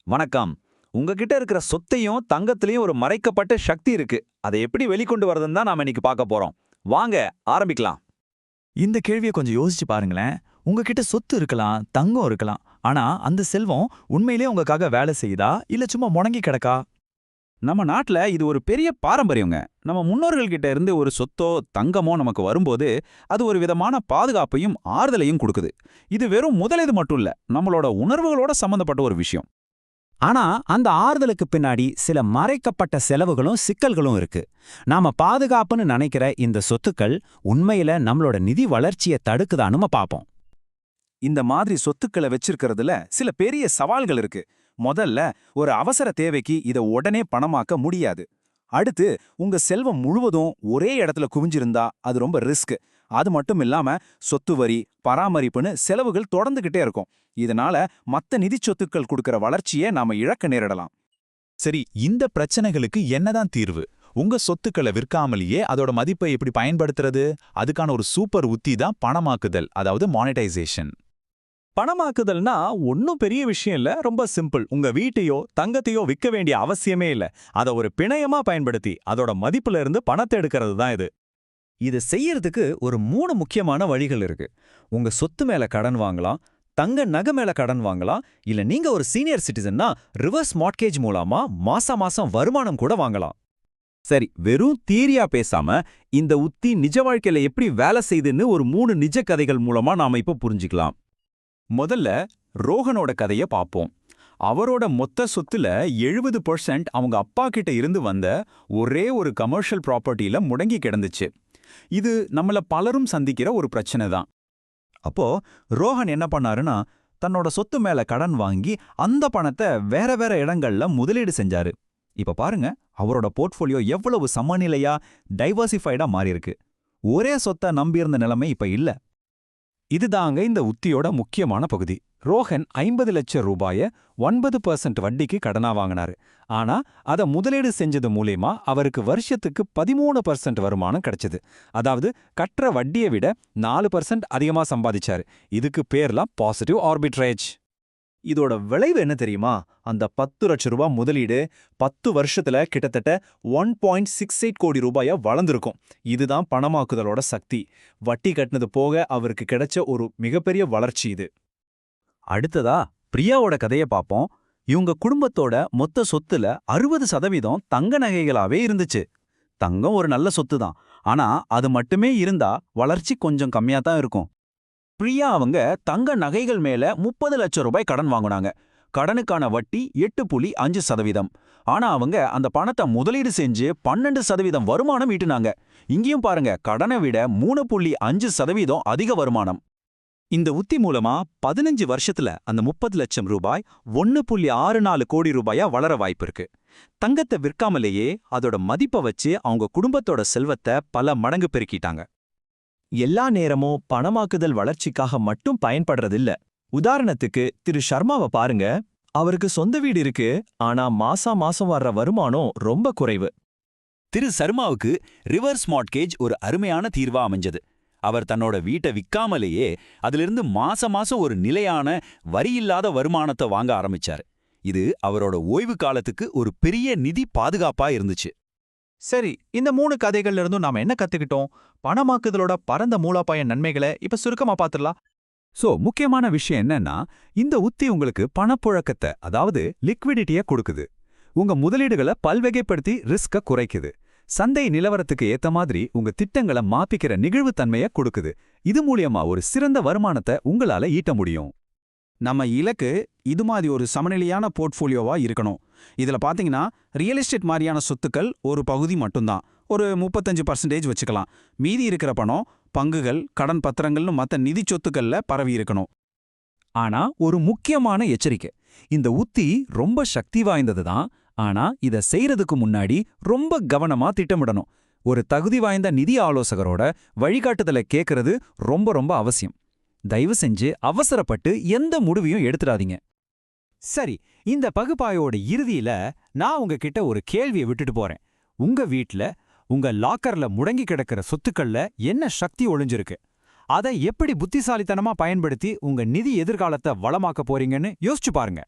வணக்கம். உங்ககிட்ட இருக்கிற சொத்தையும் தங்கத்திலயும் ஒரு மறைக்கப்பட்ட சக்தி இருக்கு. அதை எப்படி வெளிக்கொண்டு வரதுன்னு தான் நாம இன்னைக்கு பார்க்க போறோம். வாங்க ஆரம்பிக்கலாம். இந்த கேள்வியை கொஞ்சம் யோசிச்சு பாருங்களேன். உங்ககிட்ட சொத்து இருக்கலாம், தங்கம் இருக்கலாம். ஆனா அந்த செல்வம் உண்மையிலே உங்களுக்காக வேலை செய்யுதா இல்ல சும்மா முடங்கி கிடக்கா? நம்ம நாட்டுல இது ஒரு பெரிய பாரம்பரியங்க. நம்ம முன்னோர்கள் கிட்ட இருந்து ஒரு சொத்தோ தங்கமோ நமக்கு வரும்போது அது ஒரு விதமான பாதுகாப்பையும் ஆறுதலையும் கொடுக்குது. இது வெறும் முதலீடு மட்டும் இல்ல, நம்மளோட உணர்வுகளோட சம்பந்தப்பட்ட ஒரு விஷயம். ஆனா அந்த ஆறுதலுக்கு பின்னாடி சில மறைக்கப்பட்ட செலவுகளும் சிக்கல்களும் இருக்கு. நாம பாதுகாப்புன்னு நினைக்கிற இந்த சொத்துக்கள் உண்மையில நம்மளோட நிதி வளர்ச்சியை தடுக்குதான்னு பாப்போம். இந்த மாதிரி சொத்துக்களை வச்சிருக்கிறதுல சில பெரிய சவால்கள் இருக்கு. முதல்ல, ஒரு அவசர தேவைக்கு இதை உடனே பணமாக்க முடியாது. அடுத்து, உங்க செல்வம் முழுவதும் ஒரே இடத்துல குவிஞ்சிருந்தா அது ரொம்ப ரிஸ்க். அது மட்டும் இல்லாம சொத்து வரி, பராமரிப்புன்னு செலவுகள் தொடர்ந்துகிட்டே இருக்கும். இதனால மத்த நிதி சொத்துக்கள் கொடுக்கிற வளர்ச்சியை நாம இழக்க நேரிடலாம். சரி, இந்த பிரச்சனைகளுக்கு என்னதான் தீர்வு? உங்க சொத்துக்களை விற்காமலேயே அதோட மதிப்பை எப்படி பயன்படுத்துறது? அதுக்கான ஒரு சூப்பர் உத்தி தான் பணமாக்குதல், அதாவது மானிட்டைசேஷன். பணமாக்குதல்னா ஒன்னும் பெரிய விஷயம் இல்ல, ரொம்ப சிம்பிள். உங்க வீட்டையோ தங்கத்தையோ விற்க வேண்டிய அவசியமே இல்ல. அதை ஒரு பிணையமா பயன்படுத்தி அதோட மதிப்புல இருந்து பணத்தை எடுக்கிறது தான் இது. இது செய்யறதுக்கு ஒரு 3 முக்கியமான வழிகள் இருக்கு. உங்க சொத்து மேல கடன் வாங்கலாம், தங்க நகை மேல கடன் வாங்கலாம், இல்ல நீங்க ஒரு சீனியர் சிட்டிசன்னா ரிவர்ஸ் மார்ட்கேஜ் மூலமா மாசம் வருமானம் கூட வாங்கலாம். சரி, வெறும் தியரியா பேசாம இந்த உத்தி நிஜ வாழ்க்கையில எப்படி வேலை செய்யுதுன்னு ஒரு 3 நிஜ கதைகள் மூலமா நாம இப்ப புரிஞ்சுக்கலாம். முதல்ல ரோஹனோட கதைய பாப்போம். அவரோட மொத்த சொத்துல 70% அவங்க அப்பா கிட்ட இருந்து வந்த ஒரே ஒரு கமர்ஷியல் ப்ராப்பர்ட்டியில முடங்கி கிடந்துச்சு. இது நம்மள பலரும் சந்திக்கிற ஒரு பிரச்சனை தான். அப்போ ரோஹன் என்ன பண்ணாருன்னா, தன்னோட சொத்து மேல கடன் வாங்கி அந்த பணத்தை வேற வேற இடங்கள்ல முதலீடு செஞ்சாரு. இப்ப பாருங்க, அவரோட போர்ட்ஃபோலியோ எவ்வளவு சமநிலையா, டைவர்சிஃபைடா மாறியிருக்கு. ஒரே சொத்தை நம்பியிருந்த நிலைமை இப்ப இல்ல. இதுதாங்க இந்த உத்தியோட முக்கியமான பகுதி. ரோஹன் 50 லட்சம் ரூபாய 9% வட்டிக்கு கடனா வாங்கினாரு. ஆனா அதை முதலீடு செஞ்சது மூலமா அவருக்கு வருஷத்துக்கு 13% வருமானம் கிடைச்சது. அதாவது கட்டுற வட்டியை விட 4% அதிகமா சம்பாதிச்சாரு. இதுக்கு பேர்லாம் பாசிட்டிவ் ஆர்பிட்ரேஜ். இதோட விளைவு என்ன தெரியுமா? அந்த 10 லட்சம் ரூபாய் முதலீடு 10 வருஷத்துல கிட்டத்தட்ட 1.68 கோடி ரூபாயா வளர்ந்திருக்கும். இதுதான் பணமாக்குதலோட சக்தி. வட்டி கட்டினது போக அவருக்கு கிடைச்ச ஒரு மிகப்பெரிய வளர்ச்சி இது. அடுத்ததா பிரியாவோட கதைய பாப்போம். இவங்க குடும்பத்தோட மொத்த சொத்துல 60% தங்க நகைகளாவே இருந்துச்சு. தங்கம் ஒரு நல்ல சொத்து தான், ஆனா அது மட்டுமே இருந்தா வளர்ச்சி கொஞ்சம் கம்மியா தான் இருக்கும். பிரியா அவங்க தங்க நகைகள் மேல 30 லட்சம் ரூபாய் கடன் வாங்குனாங்க. கடனுக்கான வட்டி 8.5%. ஆனா அவங்க அந்த பணத்தை முதலீடு செஞ்சு 12% வருமானம் ஈட்டுனாங்க. இங்கேயும் பாருங்க, கடனை விட 3.5% அதிக வருமானம். இந்த உத்தி மூலமா 15 வருஷத்துல அந்த 30 லட்சம் ரூபாய் 1.64 கோடி ரூபாயா வளர வாய்ப்பு இருக்கு. தங்கத்தை விற்காமலேயே அதோட மதிப்பை வச்சு அவங்க குடும்பத்தோட செல்வத்தை பல மடங்கு பெருக்கிட்டாங்க. எல்லா நேரமும் பணமாக்குதல் வளர்ச்சிக்காக மட்டும் பயன்படுறதில்ல. உதாரணத்துக்கு திரு சர்மாவை பாருங்க. அவருக்கு சொந்த வீடு இருக்கு, ஆனா மாசம் வர்ற வருமானம் ரொம்ப குறைவு. திரு சர்மாவுக்கு ரிவர்ஸ் மார்ட்கேஜ் ஒரு அருமையான தீர்வா அமைஞ்சது. அவர் தன்னோட வீட்டை விற்காமலேயே அதிலிருந்து மாசம் ஒரு நிலையான வரியில்லாத வருமானத்தை வாங்க ஆரம்பிச்சாரு. இது அவரோட ஓய்வு காலத்துக்கு ஒரு பெரிய நிதி பாதுகாப்பா இருந்துச்சு. சரி, இந்த 3 கதைகள்ல இருந்தும் நாம என்ன கத்துக்கிட்டோம்? பணமாக்குதலோட பரந்த மூலோபாய நன்மைகளை இப்ப சுருக்கமா பாத்துடலாம். முக்கியமான விஷயம் என்னன்னா, இந்த உத்தி உங்களுக்கு பணப்புழக்கத்தை, அதாவது லிக்விடிட்டியை கொடுக்குது. உங்க முதலீடுகளை பல்வகைப்படுத்தி ரிஸ்க குறைக்குது. சந்தை நிலவரத்துக்கு ஏத்த மாதிரி உங்க திட்டங்களை மாத்திக்கிற நிகழ்வுத்தன்மையை கொடுக்குது. இது மூலியமா ஒரு சிறந்த வருமானத்தை உங்களால ஈட்ட முடியும். நம்ம இலக்கு இது மாதிரி ஒரு சமநிலையான போர்ட்ஃபோலியோவா இருக்கணும். இதுல பாத்தீங்கன்னா ரியல் எஸ்டேட் மாதிரியான சொத்துக்கள் ஒரு பகுதி மட்டும்தான், ஒரு 35% வச்சுக்கலாம். மீதி இருக்கிற பணம் பங்குகள், கடன் பத்திரங்கள்னு மற்ற நிதி சொத்துக்கள்ல பரவி இருக்கணும். ஆனா ஒரு முக்கியமான எச்சரிக்கை, இந்த உத்தி ரொம்ப சக்தி வாய்ந்தது தான். ஆனா இத செய்யறதுக்கு முன்னாடி ரொம்ப கவனமா திட்டமிடணும். ஒரு தகுதி வாய்ந்த நிதி ஆலோசகரோட வழிகாட்டுதலை கேட்கறது ரொம்ப அவசியம். தயவு செஞ்சு அவசரப்பட்டு எந்த முடிவையும் எடுத்துடாதீங்க. சரி, இந்த பகுப்பாயோட இறுதியில நான் உங்ககிட்ட ஒரு கேள்வியை விட்டுட்டு போறேன். உங்க வீட்ல, உங்க லாக்கர்ல முடங்கி கிடக்கிற சொத்துக்கள்ல என்ன சக்தி ஒளிஞ்சிருக்கு? அதை எப்படி புத்திசாலித்தனமா பயன்படுத்தி உங்க நிதி எதிர்காலத்தை வளமாக்க போறீங்கன்னு யோசிச்சு பாருங்க.